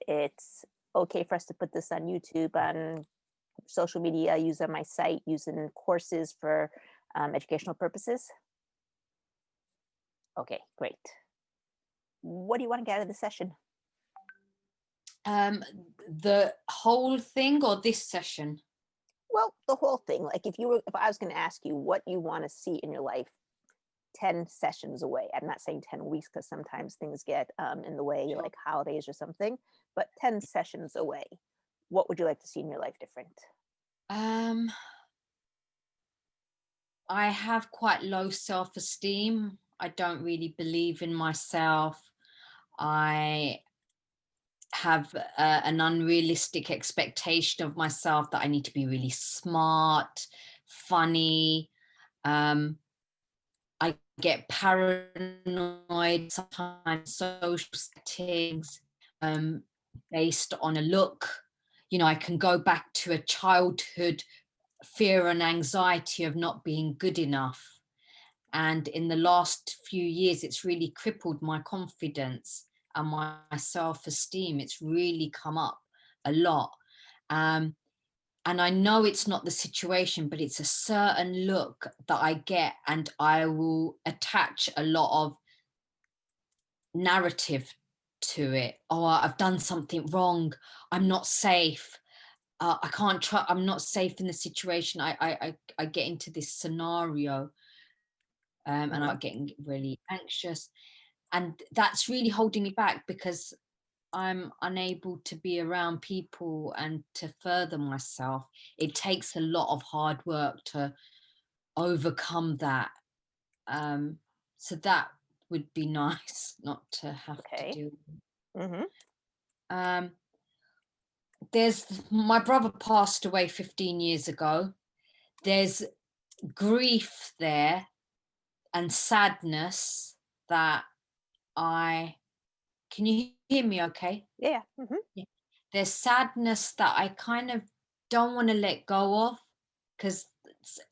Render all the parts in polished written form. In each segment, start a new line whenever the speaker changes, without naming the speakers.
it's okay for us to put this on YouTube, on social media, use on my site, use in courses for educational purposes? Okay, great. What do you want to get out of the session?
The whole thing or this session?
Well, the whole thing. Like if I was going to ask you what you want to see in your life 10 sessions away. I'm not saying 10 weeks because sometimes things get in the way,
Sure.
like holidays or something, but 10 sessions away. What would you like to see in your life different?
I have quite low self-esteem. I don't really believe in myself. I have an unrealistic expectation of myself that I need to be really smart, funny. I get paranoid sometimes, social settings, based on a look. You know, I can go back to a childhood fear and anxiety of not being good enough. And in the last few years, it's really crippled my confidence and my self-esteem. It's really come up a lot. Um, and I know it's not the situation, but it's a certain look that I get, and I will attach a lot of narrative to it. Oh, I've done something wrong. I'm not safe. I can't try. I'm not safe in the situation. I get into this scenario, and
Mhm.
I'm getting really anxious, and that's really holding me back because I'm unable to be around people and to further myself. It takes a lot of hard work to overcome that. So that would be nice not to have to
Okay.
do.
Hmm.
Um, there's my brother passed away 15 years ago. There's grief there and sadness that I can you hear me okay?
Yeah. Hmm.
Yeah. There's sadness that I kind of don't want to let go of because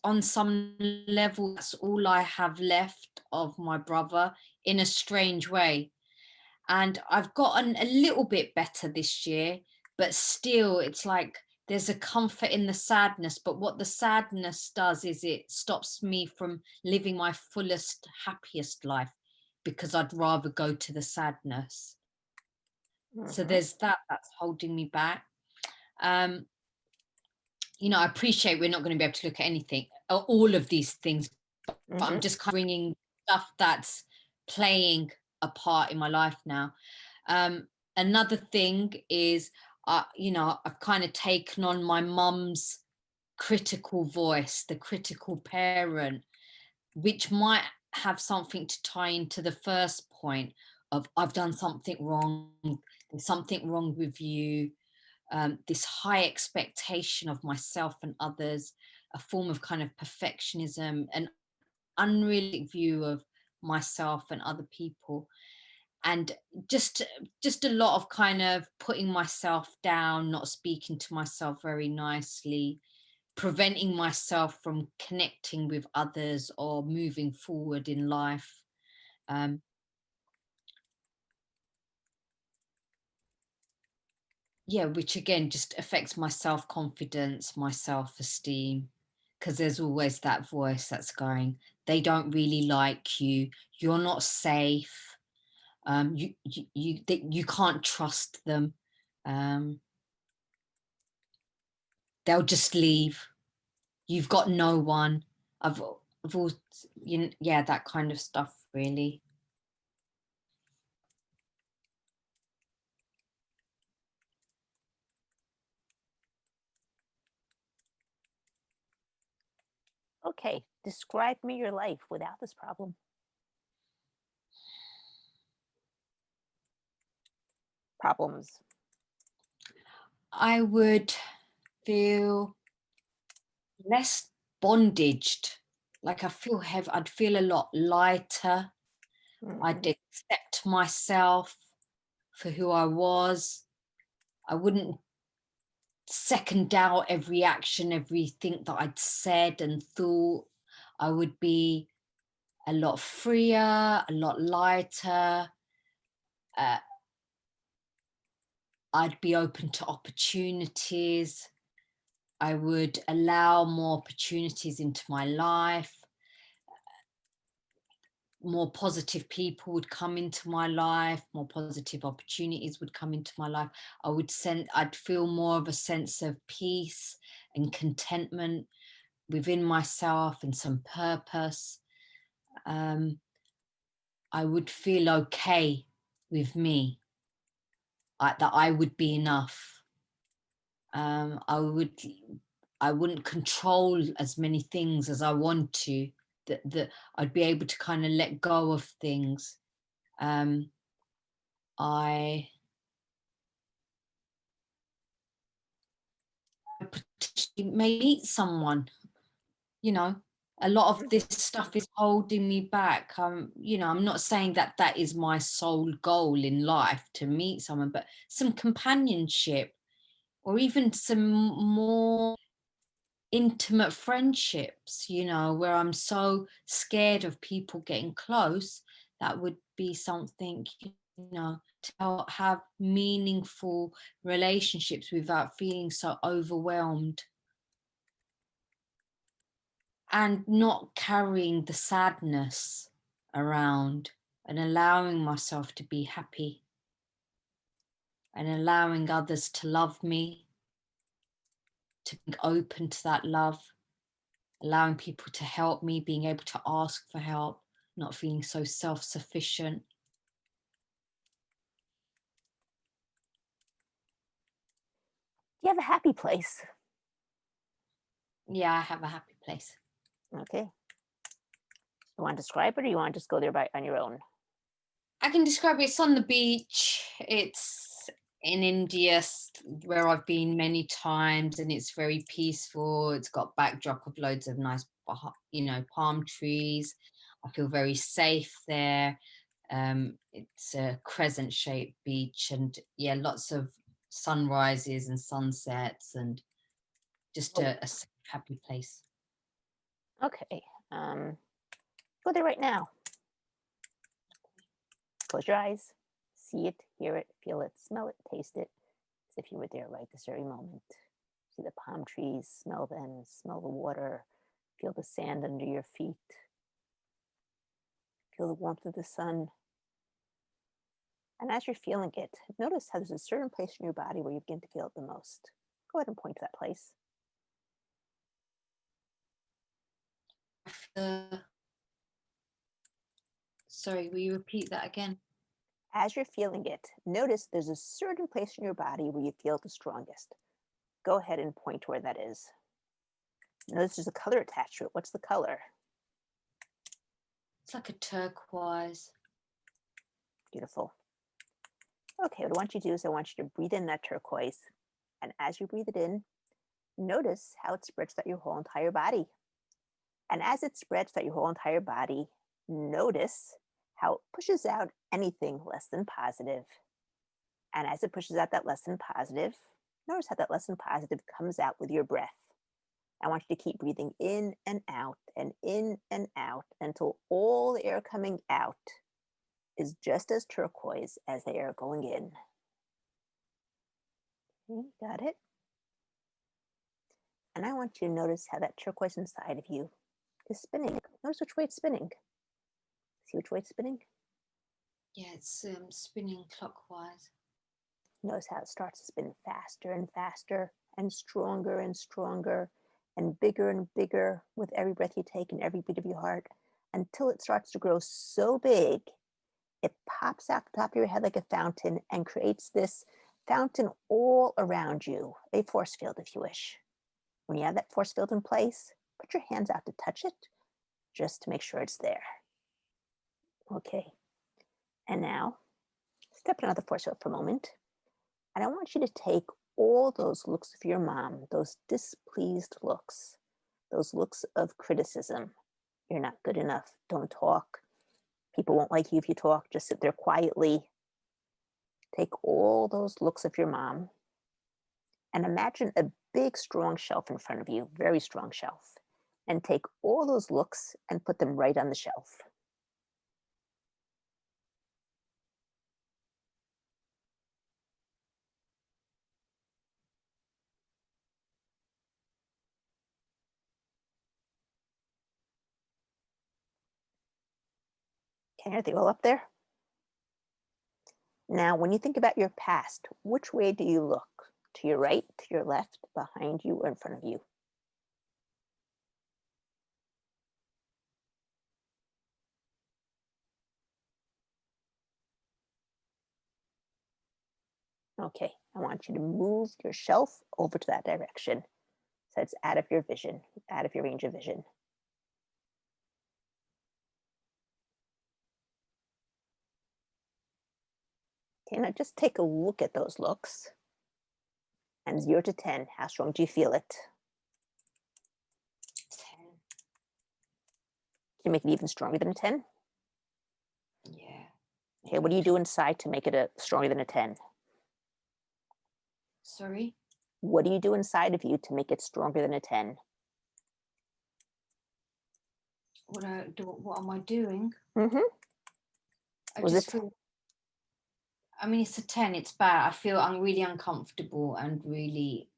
on some level that's all I have left of my brother in a strange way. And I've gotten a little bit better this year, but still it's like there's a comfort in the sadness. But what the sadness does is it stops me from living my fullest, happiest life because I'd rather go to the sadness. So
Hmm.
there's that's holding me back. Um, I appreciate we're not going to be able to look at anything, all of these things, but I'm
Hmm.
just kind of bringing stuff that's playing a part in my life now. Another thing is, I've kind of taken on my mum's critical voice, the critical parent, which might have something to tie into the first point of I've done something wrong, there's something wrong with you, this high expectation of myself and others, a form of kind of perfectionism, an unrealistic view of myself and other people, and just a lot of kind of putting myself down, not speaking to myself very nicely, preventing myself from connecting with others or moving forward in life. Um, yeah, which again just affects my self-confidence, my self-esteem, because there's always that voice that's going, they don't really like you, you're not safe, you can't trust them, um, they'll just leave, you've got no one. I've all, yeah, that kind of stuff really.
Okay. Describe me your life without this problem. Problems.
I would feel less bondaged, like I'd feel a lot lighter. I'd
Hmm.
accept myself for who I was. I wouldn't second doubt every action, everything that I'd said and thought. I would be a lot freer, a lot lighter. Uh, I'd be open to opportunities. I would allow more opportunities into my life. More positive people would come into my life. More positive opportunities would come into my life. I'd feel more of a sense of peace and contentment within myself and some purpose. I would feel okay with me, that I would be enough. I wouldn't control as many things as I want to. That I'd be able to kind of let go of things. I potentially may meet someone. A lot of
Mhm.
this stuff is holding me back. I'm not saying that that is my sole goal in life, to meet someone, but some companionship, or even some more intimate friendships, where I'm so scared of people getting close. That would be something, to have meaningful relationships without feeling so overwhelmed, and not carrying the sadness around, and allowing myself to be happy, and allowing others to love me, to be open to that love, allowing people to help me, being able to ask for help, not feeling so self-sufficient.
Do you have a happy place?
Yeah, I have a happy place.
Okay. You want to describe it, or you want to just go there on your own?
I can describe it. It's on the beach. It's in India, where I've been many times, and it's very peaceful. It's got backdrop of loads of nice, palm trees. I feel very safe there. It's a crescent-shaped beach, and yeah, lots of sunrises and sunsets, and just
Oh,
a safe, happy place.
okay. Go there right now. Close your eyes. See it, hear it, feel it, smell it, taste it, as if you were there right this very moment. See the palm trees, smell them, smell the water, feel the sand under your feet, feel the warmth of the sun. And as you're feeling it, notice how there's a certain place in your body where you begin to feel it the most. Go ahead and point to that place.
Sorry, will you repeat that again?
As you're feeling it, notice there's a certain place in your body where you feel it the strongest. Go ahead and point to where that is. Notice there's a color attached to it. What's the color?
It's like a turquoise.
Beautiful. Okay, what I want you to do is I want you to breathe in that turquoise. And as you breathe it in, notice how it spreads throughout your whole entire body. And as it spreads throughout your whole entire body, notice how it pushes out anything less than positive. And as it pushes out that less than positive, notice how that less than positive comes out with your breath. I want you to keep breathing in and out until all the air coming out is just as turquoise as the air going in. Okay, got it? And I want you to notice how that turquoise inside of you is spinning. Notice which way it's spinning. See which way it's spinning?
Yeah, it's spinning clockwise.
Notice how it starts to spin faster and stronger and bigger with every breath you take and every beat of your heart until it starts to grow so big it pops out the top of your head like a fountain and creates this fountain all around you, a force field, if you wish. When you have that force field in place, put your hands out to touch it just to make sure it's there. Okay. And now, step another force field for a moment. And I want you to take all those looks of your mom, those displeased looks, those looks of criticism. You're not good enough. Don't talk. People won't like you if you talk. Just sit there quietly. Take all those looks of your mom and imagine a big, strong shelf in front of you, very strong shelf. And take all those looks and put them right on the shelf. Okay, are they all up there? Now, when you think about your past, which way do you look? To your right, to your left, behind you, or in front of you? Okay, I want you to move your shelf over to that direction so it's out of your vision, out of your range of vision. Okay, now just take a look at those looks. And 0 to 10, how strong do you feel it?
10.
Can you make it even stronger than a 10?
Yeah.
Okay, what do you do inside to make it a stronger than a 10?
Sorry?
What do you do inside of you to make it stronger than a 10?
What am I doing?
Mm-hmm.
I
Was
just
it
feel, I mean, it's a 10, it's bad. I feel I'm really uncomfortable and really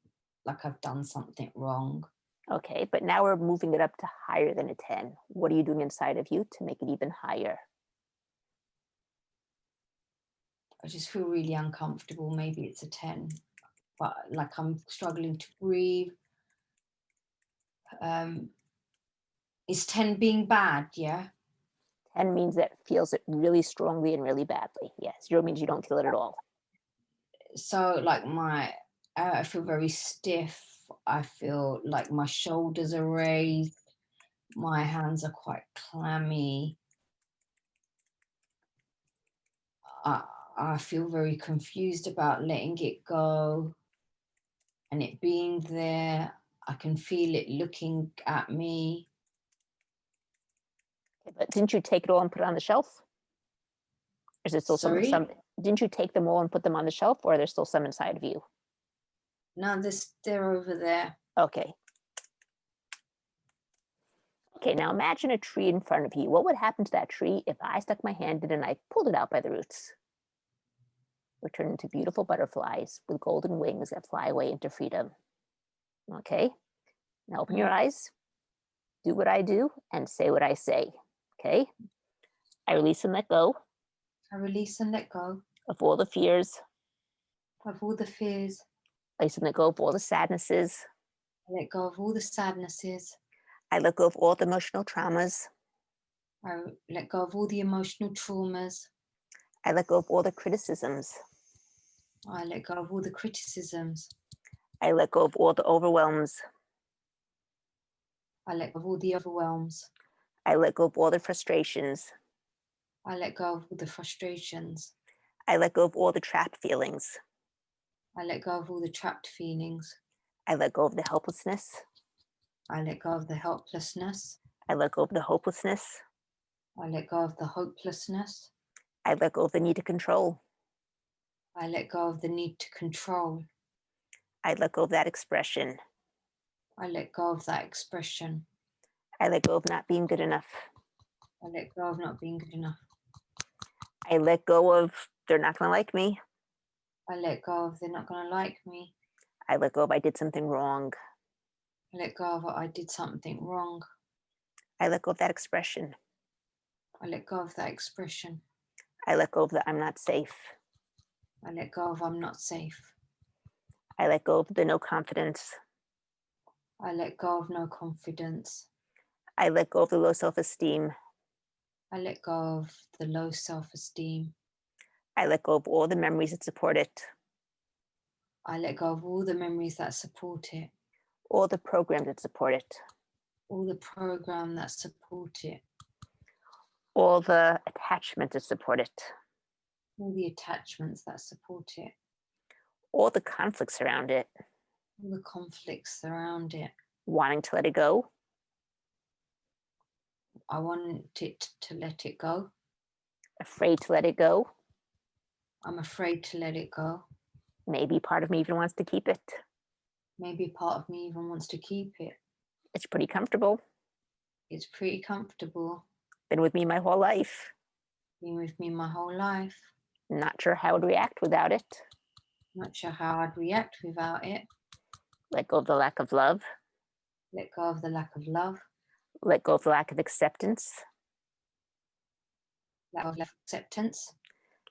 like I've done something wrong.
okay? But now we're moving it up to higher than a 10. What are you doing inside of you to make it even higher?
I just feel really uncomfortable. Maybe it's a 10, but like I'm struggling to breathe. Is 10 being bad? Yeah.
10 means that it feels it really strongly and really badly. Yes, 0 means you don't feel it at all.
So like I feel very stiff. I feel like my shoulders are raised. My hands are quite clammy. I feel very confused about letting it go and it being there. I can feel it looking at me.
Okay, but didn't you take it all and put it on the shelf? Or is it still some?
Sorry?
Didn't you take them all and put them on the shelf, or are there still some inside of you?
No, they're over there.
Okay. Okay, now imagine a tree in front of you. What would happen to that tree if I stuck my hand in and I pulled it out by the roots? Would turn into beautiful butterflies with golden wings that fly away into freedom. Okay, now open your eyes, do what I do, and say what I say. Okay, I release and let go
I release and let go
of all the fears.
of all the fears.
I release and let go of all the sadnesses.
I let go of all the sadnesses.
I let go of all the emotional traumas.
I let go of all the emotional traumas.
I let go of all the criticisms.
I let go of all the criticisms.
I let go of all the overwhelms.
I let go of all the overwhelms.
I let go of all the frustrations.
I let go of all the frustrations.
I let go of all the trapped feelings.
I let go of all the trapped feelings.
I let go of the helplessness.
I let go of the helplessness.
I let go of the hopelessness.
I let go of the hopelessness.
I let go of the need to control.
I let go of the need to control.
I let go of that expression.
I let go of that expression.
I let go of not being good enough.
I let go of not being good enough.
I let go of they're not going to like me.
I let go of they're not going to like me.
I let go of I did something wrong.
I let go of I did something wrong.
I let go of that expression.
I let go of that expression.
I let go of the I'm not safe.
I let go of I'm not safe.
I let go of the no confidence.
I let go of no confidence.
I let go of the low self-esteem.
I let go of the low self-esteem.
I let go of all the memories that support it.
I let go of all the memories that support it.
All the programs that support it.
All the program that support it.
All the attachments that support it.
All the attachments that support it.
All the conflicts around it.
All the conflicts around it.
Wanting to let it go.
I want it to let it go.
Afraid to let it go.
I'm afraid to let it go.
Maybe part of me even wants to keep it.
Maybe part of me even wants to keep it.
It's pretty comfortable.
It's pretty comfortable.
Been with me my whole life.
Been with me my whole life.
Not sure how I'd react without it.
Not sure how I'd react without it.
Let go of the lack of love.
Let go of the lack of love.
Let go of the lack of acceptance.
lack of acceptance,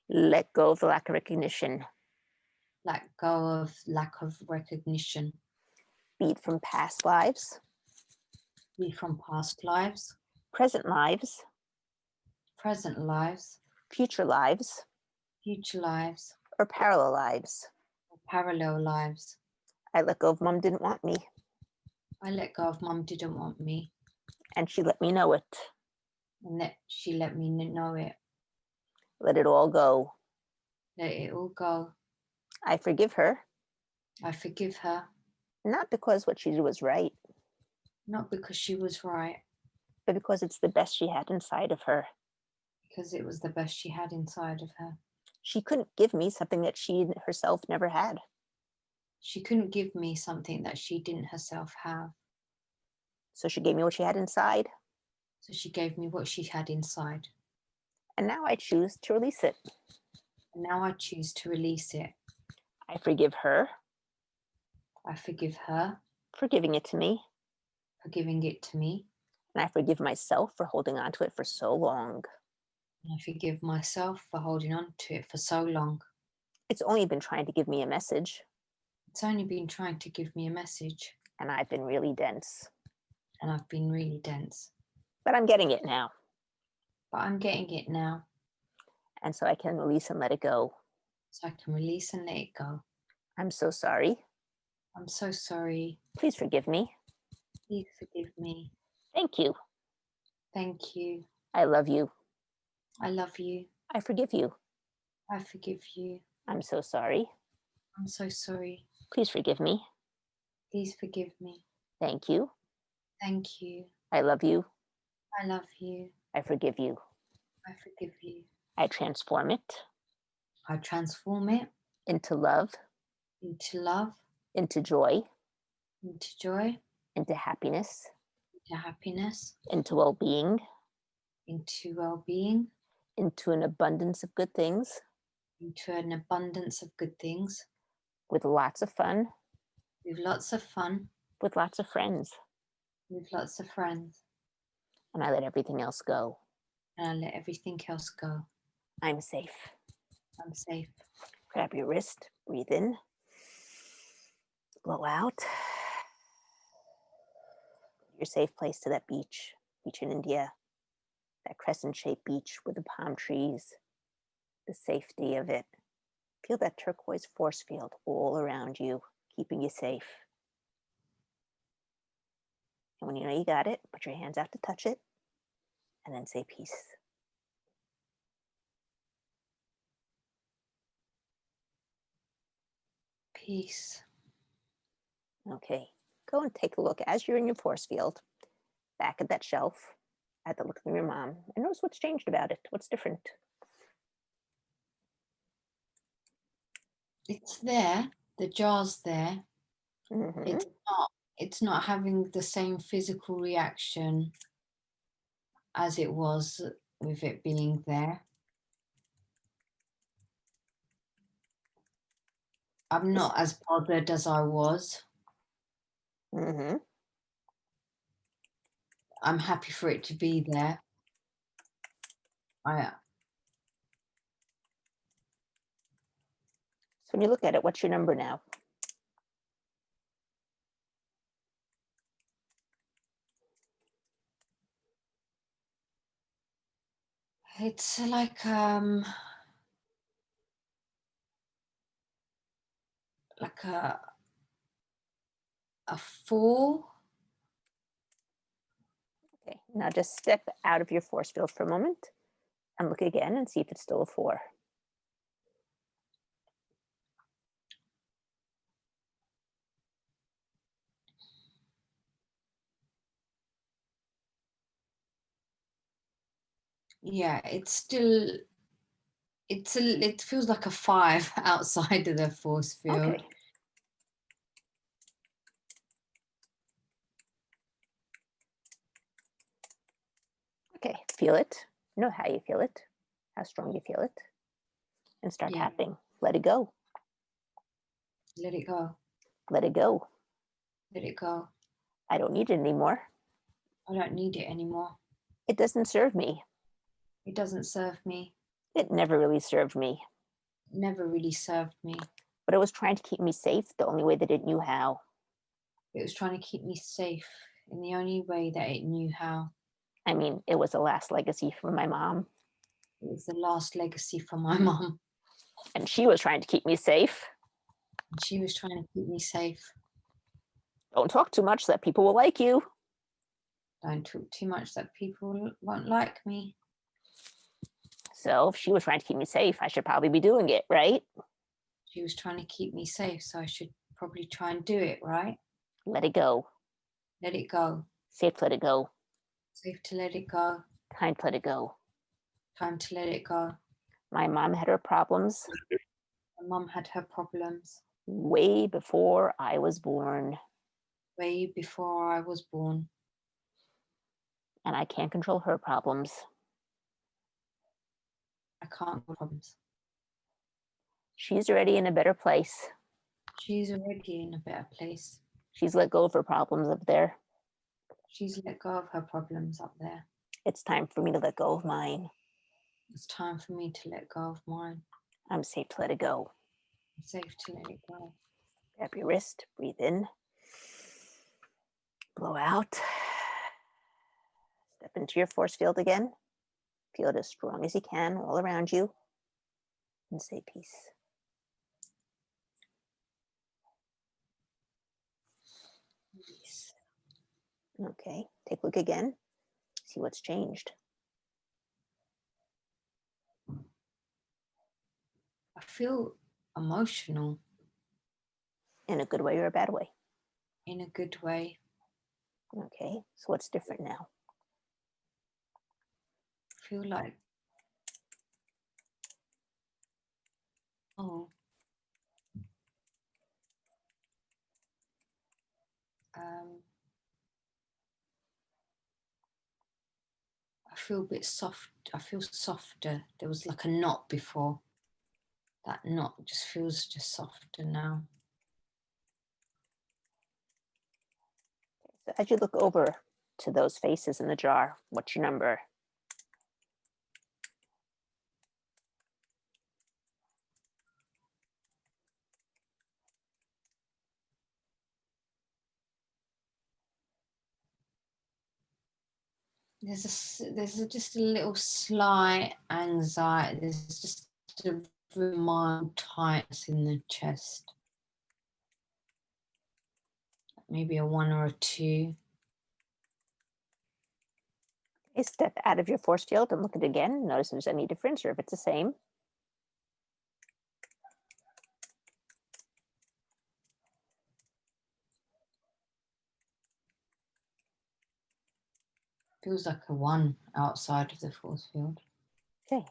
let go of the lack of recognition,
let go of lack of recognition,
be it from past lives,
be from past lives,
present lives,
present lives,
future lives,
future lives,
or parallel lives.
or parallel lives.
I let go of mom didn't want me,
I let go of mum didn't want me,
and she let me know it.
and that she let me know it.
Let it all go.
Let it all go.
I forgive her,
I forgive her,
not because what she did was right,
not because she was right,
but because it's the best she had inside of her.
because it was the best she had inside of her.
She couldn't give me something that she herself never had.
She couldn't give me something that she didn't herself have.
So she gave me what she had inside,
So she gave me what she had inside.
and now I choose to release it.
And now I choose to release it.
I forgive her
I forgive her
for giving it to me,
for giving it to me.
and I forgive myself for holding on to it for so long.
And I forgive myself for holding on to it for so long.
It's only been trying to give me a message,
It's only been trying to give me a message,
and I've been really dense.
and I've been really dense.
But I'm getting it now,
But I'm getting it now,
and so I can release and let it go.
so I can release and let it go.
I'm so sorry.
I'm so sorry.
Please forgive me.
Please forgive me.
Thank you.
Thank you.
I love you.
I love you.
I forgive you.
I forgive you.
I'm so sorry.
I'm so sorry.
Please forgive me.
Please forgive me.
Thank you.
Thank you.
I love you.
I love you.
I forgive you.
I forgive you.
I transform it
I transform it
into love,
into love,
into joy,
into joy,
into happiness,
into happiness,
into well-being,
into well-being,
into an abundance of good things,
into an abundance of good things,
with lots of fun,
with lots of fun,
with lots of friends.
with lots of friends,
And I let everything else go.
and I let everything else go.
I'm safe.
I'm safe.
Grab your wrist, breathe in, blow out. Your safe place to that beach in India, that crescent-shaped beach with the palm trees, the safety of it. Feel that turquoise force field all around you, keeping you safe. And when you know you got it, put your hands out to touch it, and then say peace.
Peace.
Okay, go and take a look as you're in your force field, back at that shelf, at the look from your mom, and notice what's changed about it. What's different?
It's there. The jar's there.
Mm-hmm.
It's not having the same physical reaction as it was with it being there. I'm not as bothered as I was.
Mm-hmm.
I'm happy for it to be there.
So when you look at it, what's your number now?
It's like a 4.
Okay, now just step out of your force field for a moment and look again and see if it's still a 4.
Yeah, it feels like a 5 outside of the force field.
Okay. Okay, feel it. Know how you feel it, how strong you feel it, and start
Yeah.
tapping. Let it go.
Let it go.
Let it go.
Let it go.
I don't need it anymore.
I don't need it anymore.
It doesn't serve me.
It doesn't serve me.
It never really served me,
It never really served me.
but it was trying to keep me safe the only way that it knew how.
It was trying to keep me safe in the only way that it knew how.
I mean, it was the last legacy from my mom,
It was the last legacy from my mum.
and she was trying to keep me safe.
And she was trying to keep me safe.
Don't talk too much so that people will like you.
Don't talk too much that people won't like me.
So if she was trying to keep me safe, I should probably be doing it, right?
She was trying to keep me safe, so I should probably try and do it, right?
Let it go.
Let it go.
Safe to let it go.
Safe to let it go.
Time to let it go.
Time to let it go.
My mom had her problems
My mum had her problems
way before I was born,
way before I was born.
and I can't control her problems.
I can't control problems.
She's already in a better place.
She's already in a better place.
She's let go of her problems up there.
She's let go of her problems up there.
It's time for me to let go of mine.
It's time for me to let go of mine.
I'm safe to let it go.
I'm safe to let it go.
Grab your wrist, breathe in, blow out. Step into your force field again. Feel it as strong as you can all around you, and say peace.
Peace.
Okay, take a look again. See what's changed.
I feel emotional
In a good way or a bad way.
in a good way.
Okay, so what's different now?
I feel like, oh, I feel a bit soft. I feel softer. There was like a knot before. That knot just feels just softer now.
So as you look over to those faces in the jar, what's your number?
There's just a little slight anxiety. There's just a very mild tightness in the chest. Maybe a 1 or a 2.
Okay, step out of your force field and look at it again. Notice if there's any difference or if it's the same.
Feels like a 1 outside of the force field.
Okay.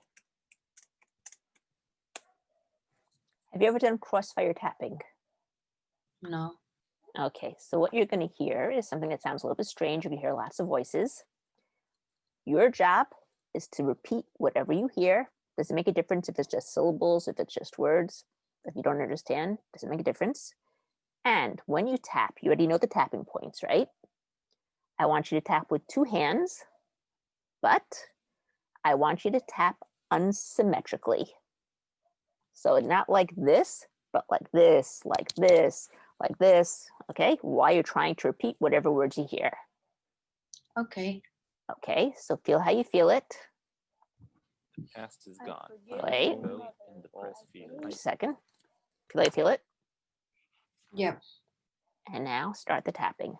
Have you ever done crossfire tapping?
No.
Okay, so what you're going to hear is something that sounds a little bit strange. You can hear lots of voices. Your job is to repeat whatever you hear. Does it make a difference if it's just syllables, if it's just words? If you don't understand, does it make a difference? And when you tap, you already know the tapping points, right? I want you to tap with 2 hands, but I want you to tap unsymmetrically. So not like this, but like this, like this, like this, okay? While you're trying to repeat whatever words you hear.
Okay.
Okay, so feel how you feel it.
The past is gone.
Wait.
Vote in the force field.
Just a second. Feel how you feel it.
Yep.
And now start the tapping.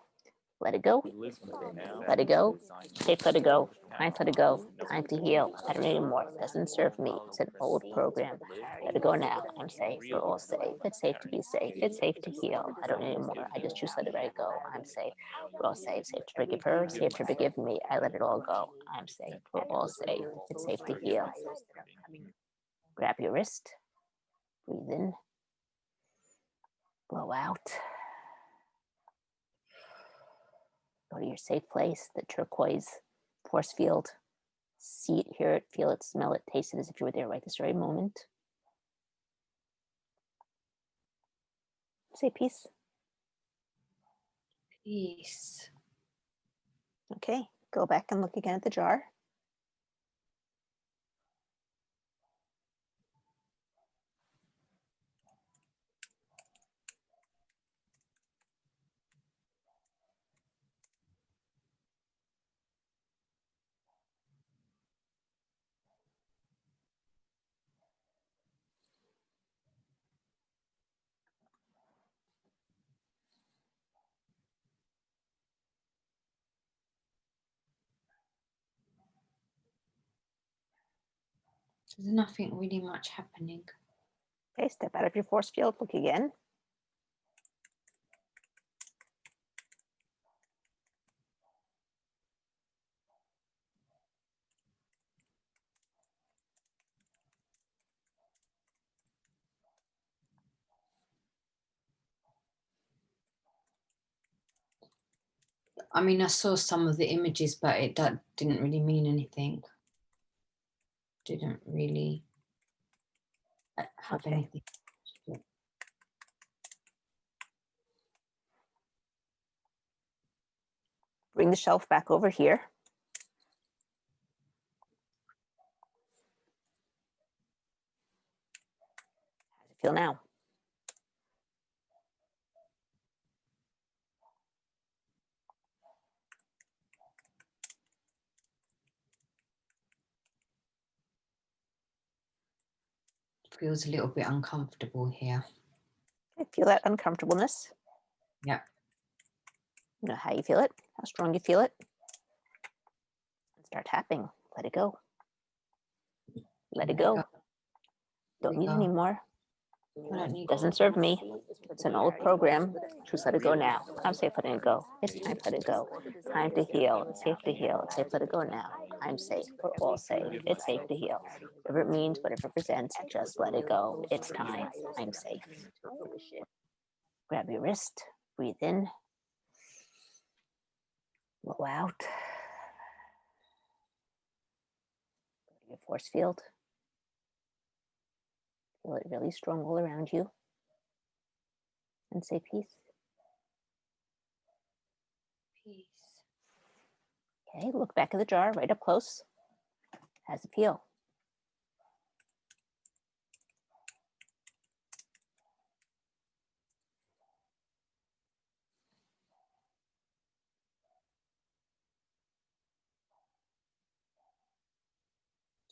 Let it go.
We live for now.
Let it go. Safe, let it go. Time to let it go.
Now.
Time to heal. I don't need it more. It doesn't serve me. It's an old program. Let it go now. I'm safe. We're all safe. It's safe to be safe. It's safe to heal. I don't need it more. I just choose to let it go. I'm safe. We're all safe. Safe to forgive her. Safe to forgive me. I let it all go. I'm safe. We're all safe. It's safe to heal. Grab your wrist. Breathe in. Blow out. Go to your safe place, the turquoise force field. See it, hear it, feel it, smell it, taste it as if you were there right this very moment. Say peace.
Peace.
Okay, go back and look again at the jar.
There's nothing really much happening.
Okay, step out of your force field, look again.
I mean, I saw some of the images, but that didn't really mean anything. Didn't really have anything.
Bring the shelf back over here. How does it feel now?
Feels a little bit uncomfortable here.
Okay, feel that uncomfortableness.
Yeah.
You know how you feel it, how strong you feel it. And start tapping. Let it go. Let it go. Don't need it anymore.
I don't need
Doesn't serve me. It's an old program. Just let it go now. I'm safe letting it go. It's time to let it go. Time to heal. It's safe to heal. It's safe to let it go now. I'm safe. We're all safe. It's safe to heal. Whatever it means, whatever it represents, just let it go. It's time. I'm safe. Grab your wrist. Breathe in. Blow out. Go to your force field. Feel it really strong all around you. And say peace.
Peace.
Okay, look back at the jar right up close. How's it feel?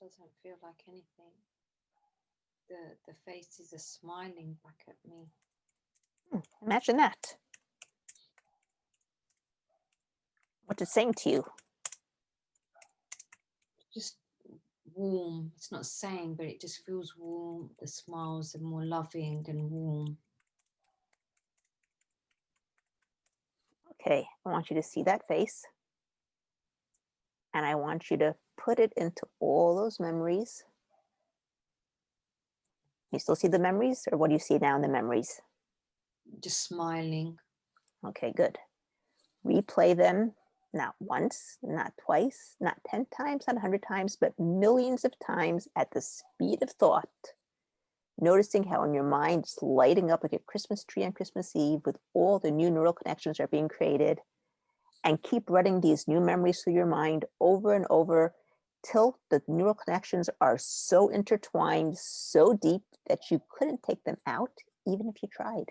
Doesn't feel like anything. The faces are smiling back at me.
Imagine that. What's it saying to you?
Just warm. It's not saying, but it just feels warm. The smiles are more loving and warm.
Okay, I want you to see that face. And I want you to put it into all those memories. You still see the memories, or what do you see now in the memories?
Just smiling.
Okay, good. Replay them, not once, not twice, not 10 times, not 100 times, but millions of times at the speed of thought. Noticing how in your mind it's lighting up like a Christmas tree on Christmas Eve with all the new neural connections that are being created. And keep running these new memories through your mind over and over till the neural connections are so intertwined, so deep that you couldn't take them out, even if you tried.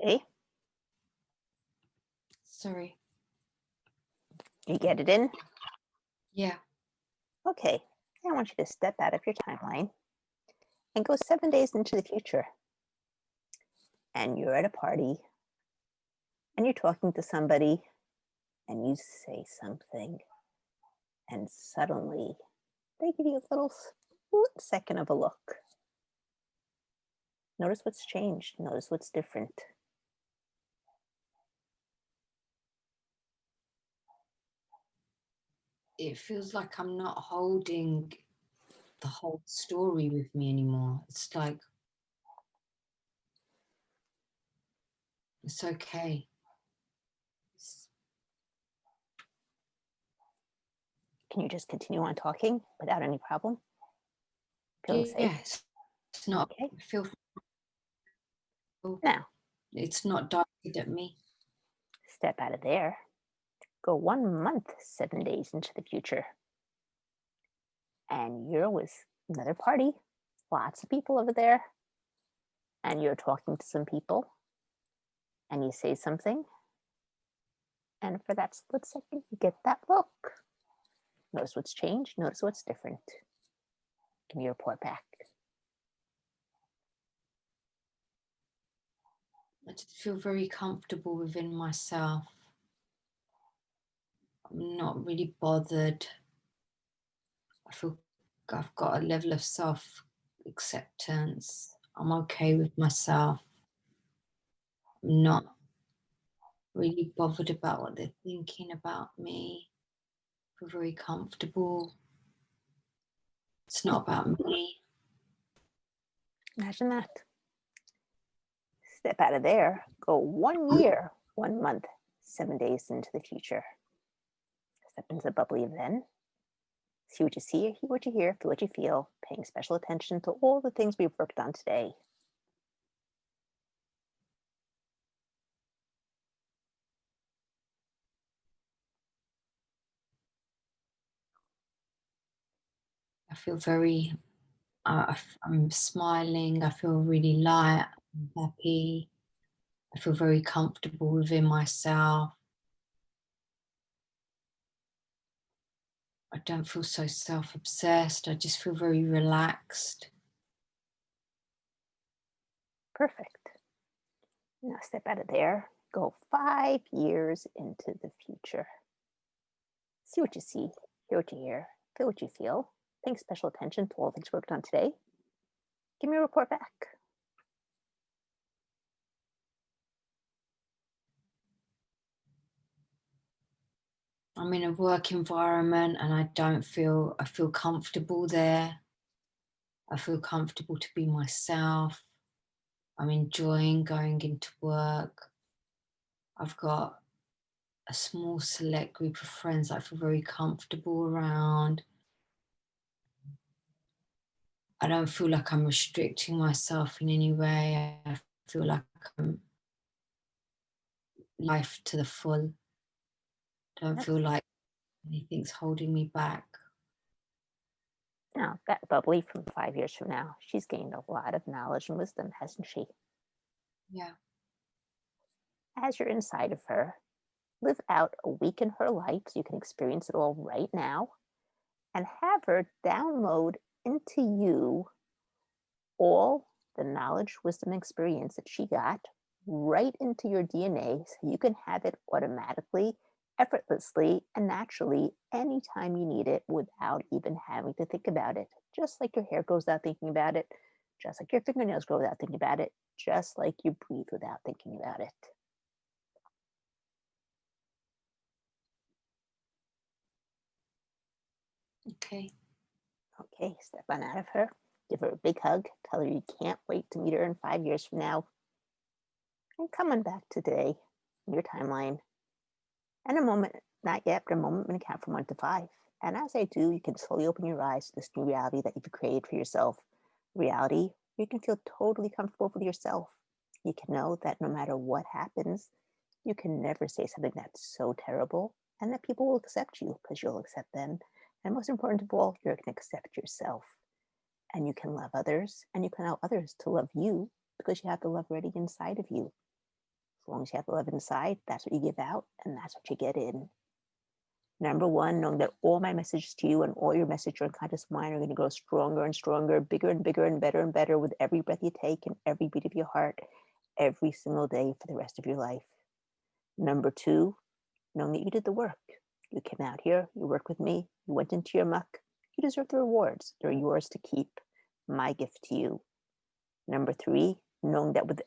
Okay,
Sorry.
you get it in?
Yeah.
Okay, I want you to step out of your timeline and go 7 days into the future. And you're at a party and you're talking to somebody and you say something, and suddenly they give you a little split second of a look. Notice what's changed, notice what's different.
It feels like I'm not holding the whole story with me anymore. It's like, it's okay.
Can you just continue on talking without any problem? Feeling safe?
Yes. It's not,
Okay.
I feel
Now,
it's not directed at me.
step out of there. Go 1 month, 7 days into the future. And you're with another party, lots of people over there. And you're talking to some people. And you say something. And for that split second, you get that look. Notice what's changed, notice what's different. Give me your report back.
I just feel very comfortable within myself. I'm not really bothered. I feel I've got a level of self-acceptance. I'm okay with myself. I'm not really bothered about what they're thinking about me. I feel very comfortable. It's not about me.
Imagine that. Step out of there, go 1 year, 1 month, 7 days into the future. Step into the bubbly then. See what you see, hear what you hear, feel what you feel, paying special attention to all the things we've worked on today.
I feel very, I'm smiling. I feel really light, I'm happy. I feel very comfortable within myself. I don't feel so self-obsessed. I just feel very relaxed.
Perfect. Now step out of there, go 5 years into the future. See what you see, hear what you hear, feel what you feel, paying special attention to all things worked on today. Give me a report back.
I'm in a work environment and I feel comfortable there. I feel comfortable to be myself. I'm enjoying going into work. I've got a small select group of friends I feel very comfortable around. I don't feel like I'm restricting myself in any way. I feel like I'm life to the full. Don't feel like anything's holding me back.
Now, that bubbly from 5 years from now, she's gained a lot of knowledge and wisdom, hasn't she?
Yeah.
As you're inside of her, live out a week in her life so you can experience it all right now, and have her download into you all the knowledge, wisdom, and experience that she got right into your DNA so you can have it automatically, effortlessly, and naturally anytime you need it without even having to think about it. Just like your hair grows without thinking about it, just like your fingernails grow without thinking about it, just like you breathe without thinking about it.
Okay.
Okay, step on out of her, give her a big hug, tell her you can't wait to meet her in 5 years from now, and come on back to today in your timeline. And a moment, not yet, but a moment when you count from 1 to 5. And as I do, you can slowly open your eyes to this new reality that you've created for yourself. Reality, you can feel totally comfortable with yourself. You can know that no matter what happens, you can never say something that's so terrible, and that people will accept you because you'll accept them. And most important of all, you're going to accept yourself. And you can love others, and you can allow others to love you because you have the love already inside of you. As long as you have love inside, that's what you give out, and that's what you get in. Number one, knowing that all my messages to you and all your messages to your unconscious mind are going to grow stronger and stronger, bigger and bigger and better with every breath you take and every beat of your heart, every single day for the rest of your life. Number two, knowing that you did the work. You came out here, you worked with me, you went into your muck. You deserve the rewards. They're yours to keep. My gift to you. Number three, knowing that with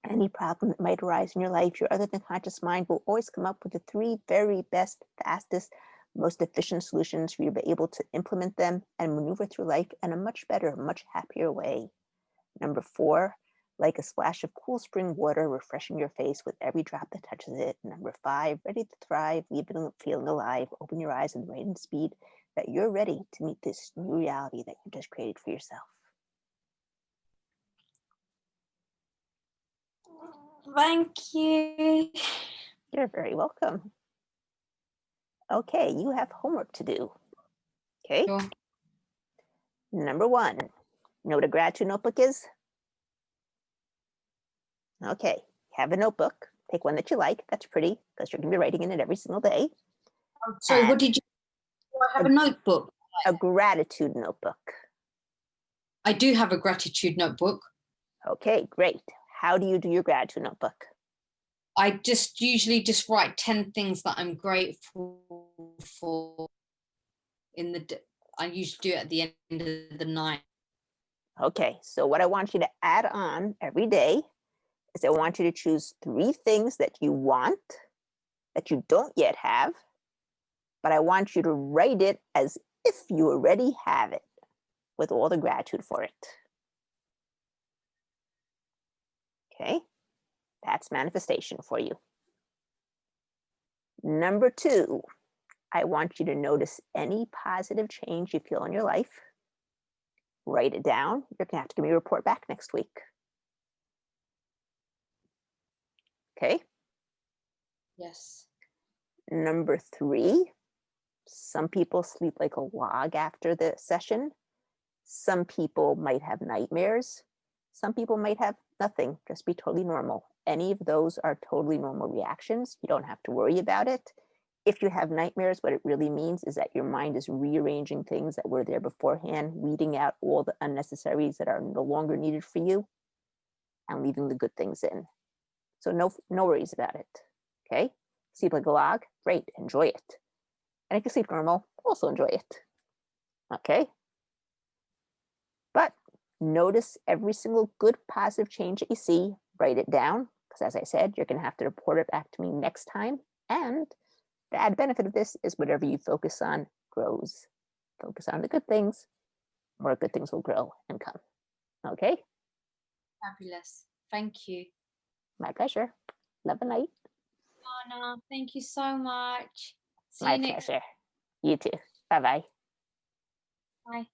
any problem that might arise in your life, your other than conscious mind will always come up with the three very best, fastest, most efficient solutions for you to be able to implement them and maneuver through life in a much better, much happier way. Number four, like a splash of cool spring water refreshing your face with every drop that touches it. Number five, ready to thrive, leaving feeling alive, open your eyes and rate and speed that you're ready to meet this new reality that you just created for yourself.
Thank you.
You're very welcome. Okay, you have homework to do. Okay.
Sure.
Number one, you know what a gratitude notebook is? Okay, have a notebook. Take one that you like, that's pretty, because you're going to be writing in it every single day.
So what
And
did you do? I have a notebook.
a gratitude notebook.
I do have a gratitude notebook.
Okay, great. How do you do your gratitude notebook?
I just usually just write 10 things that I'm grateful for I usually do it at the end of the night.
Okay, so what I want you to add on every day is I want you to choose 3 things that you want, that you don't yet have, but I want you to write it as if you already have it with all the gratitude for it. Okay, that's manifestation for you. Number 2, I want you to notice any positive change you feel in your life. Write it down. You're going to have to give me a report back next week. Okay.
Yes.
Number 3, some people sleep like a log after the session. Some people might have nightmares. Some people might have nothing, just be totally normal. Any of those are totally normal reactions. You don't have to worry about it. If you have nightmares, what it really means is that your mind is rearranging things that were there beforehand, weeding out all the unnecessaries that are no longer needed for you, and leaving the good things in. So no worries about it. Okay? Sleep like a log, great, enjoy it. And if you sleep normal, also enjoy it. Okay? But notice every single good positive change that you see, write it down, because as I said, you're going to have to report it back to me next time. And the added benefit of this is whatever you focus on grows. Focus on the good things, more good things will grow and come. Okay?
Fabulous. Thank you.
My pleasure. Love and light.
Anna, thank you so much. See
My
you next.
pleasure. You too. Bye-bye.
Bye.